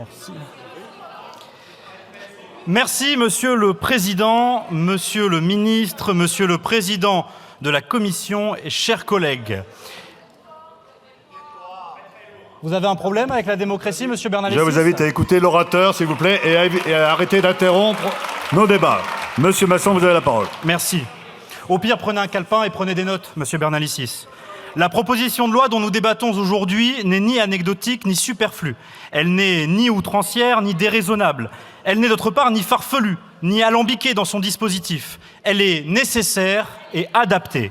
Merci. Merci, Monsieur le Président, Monsieur le Ministre, Monsieur le Président de la Commission et chers collègues. Vous avez un problème avec la démocratie, Monsieur Bernalicis ? Je vous invite à écouter l'orateur, s'il vous plaît, et à arrêter d'interrompre nos débats. Monsieur Masson, vous avez la parole. Merci. Au pire, prenez un calepin et prenez des notes, Monsieur Bernalicis. La proposition de loi dont nous débattons aujourd'hui n'est ni anecdotique ni superflue. Elle n'est ni outrancière ni déraisonnable. Elle n'est d'autre part ni farfelue, ni alambiquée dans son dispositif. Elle est nécessaire et adaptée.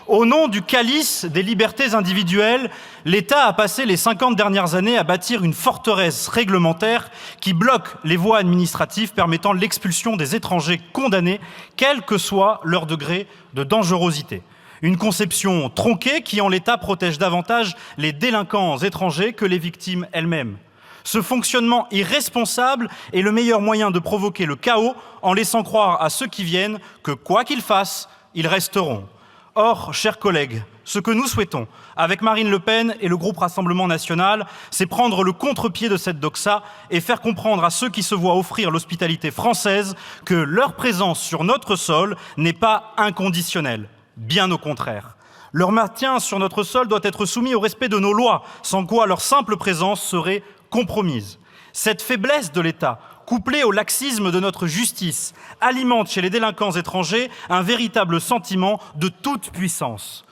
Au nom du calice des libertés individuelles, l'État a passé les 50 dernières années à bâtir une forteresse réglementaire qui bloque les voies administratives permettant l'expulsion des étrangers condamnés, quel que soit leur degré de dangerosité. Une conception tronquée qui, en l'état, protège davantage les délinquants étrangers que les victimes elles-mêmes. Ce fonctionnement irresponsable est le meilleur moyen de provoquer le chaos en laissant croire à ceux qui viennent que, quoi qu'ils fassent, ils resteront. Or, chers collègues, ce que nous souhaitons, avec Marine Le Pen et le groupe Rassemblement National, c'est prendre le contre-pied de cette doxa et faire comprendre à ceux qui se voient offrir l'hospitalité française que leur présence sur notre sol n'est pas inconditionnelle. Bien au contraire. Leur maintien sur notre sol doit être soumis au respect de nos lois, sans quoi leur simple présence serait compromise. Cette faiblesse de l'État, couplée au laxisme de notre justice, alimente chez les délinquants étrangers un véritable sentiment de toute puissance.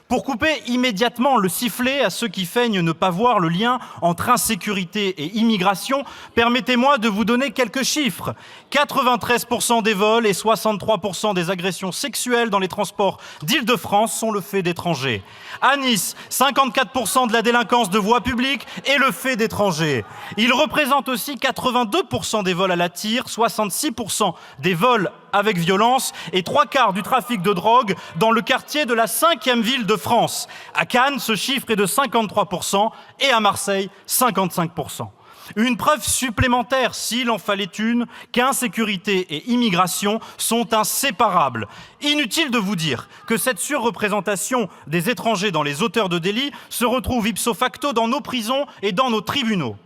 Pour couper immédiatement le sifflet à ceux qui feignent ne pas voir le lien entre insécurité et immigration, permettez-moi de vous donner quelques chiffres. 93% des vols et 63% des agressions sexuelles dans les transports d'Île-de-France sont le fait d'étrangers. À Nice, 54% de la délinquance de voie publique est le fait d'étrangers. Ils représentent aussi 82% des vols à la tire, 66% des vols avec violence et 3/4 du trafic de drogue dans le quartier de la 5e ville de France. À Cannes, ce chiffre est de 53% et à Marseille, 55%. Une preuve supplémentaire, s'il en fallait une, qu'insécurité et immigration sont inséparables. Inutile de vous dire que cette surreprésentation des étrangers dans les auteurs de délits se retrouve ipso facto dans nos prisons et dans nos tribunaux.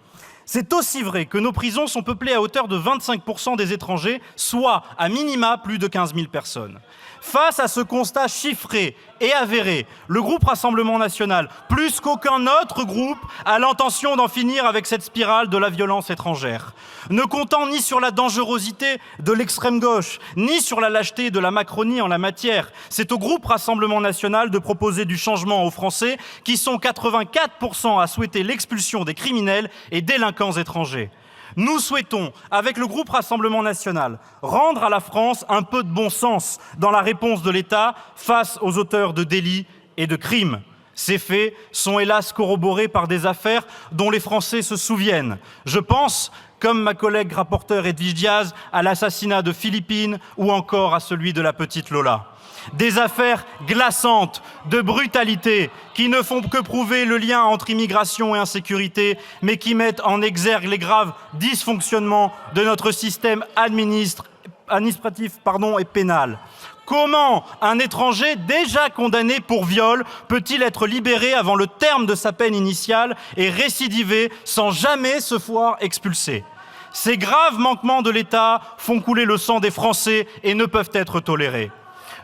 C'est aussi vrai que nos prisons sont peuplées à hauteur de 25% des étrangers, soit à minima plus de 15 000 personnes. Face à ce constat chiffré et avéré, le groupe Rassemblement National, plus qu'aucun autre groupe, a l'intention d'en finir avec cette spirale de la violence étrangère. Ne comptant ni sur la dangerosité de l'extrême gauche, ni sur la lâcheté de la Macronie en la matière, c'est au groupe Rassemblement National de proposer du changement aux Français, qui sont 84% à souhaiter l'expulsion des criminels et délinquants étrangers. Nous souhaitons, avec le groupe Rassemblement National, rendre à la France un peu de bon sens dans la réponse de l'État face aux auteurs de délits et de crimes. Ces faits sont hélas corroborés par des affaires dont les Français se souviennent. Je pense, comme ma collègue rapporteure Edwige Diaz, à l'assassinat de Philippine ou encore à celui de la petite Lola. Des affaires glaçantes de brutalité qui ne font que prouver le lien entre immigration et insécurité, mais qui mettent en exergue les graves dysfonctionnements de notre système administratif et pénal. Comment un étranger déjà condamné pour viol peut-il être libéré avant le terme de sa peine initiale et récidiver sans jamais se voir expulsé ? Ces graves manquements de l'État font couler le sang des Français et ne peuvent être tolérés.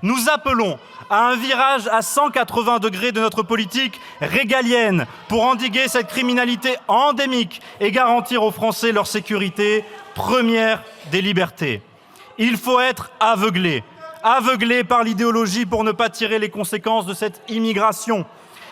Nous appelons à un virage à 180 degrés de notre politique régalienne pour endiguer cette criminalité endémique et garantir aux Français leur sécurité, première des libertés. Il faut être aveuglé par l'idéologie pour ne pas tirer les conséquences de cette immigration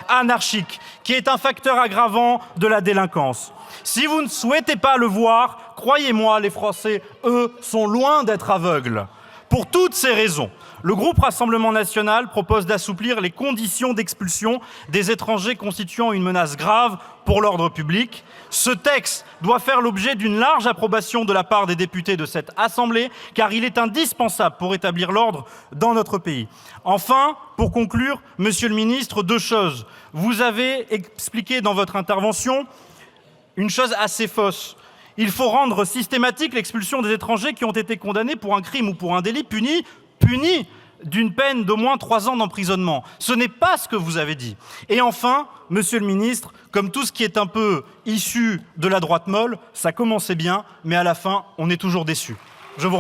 anarchique qui est un facteur aggravant de la délinquance. Si vous ne souhaitez pas le voir, croyez-moi, les Français, eux, sont loin d'être aveugles. Pour toutes ces raisons, le groupe Rassemblement National propose d'assouplir les conditions d'expulsion des étrangers constituant une menace grave pour l'ordre public. Ce texte doit faire l'objet d'une large approbation de la part des députés de cette Assemblée, car il est indispensable pour établir l'ordre dans notre pays. Enfin, pour conclure, Monsieur le Ministre, 2 choses. Vous avez expliqué dans votre intervention une chose assez fausse. Il faut rendre systématique l'expulsion des étrangers qui ont été condamnés pour un crime ou pour un délit puni d'une peine d'au moins 3 ans d'emprisonnement. Ce n'est pas ce que vous avez dit. Et enfin, monsieur le ministre, comme tout ce qui est un peu issu de la droite molle, ça commençait bien, mais à la fin, on est toujours déçu. Je vous remercie.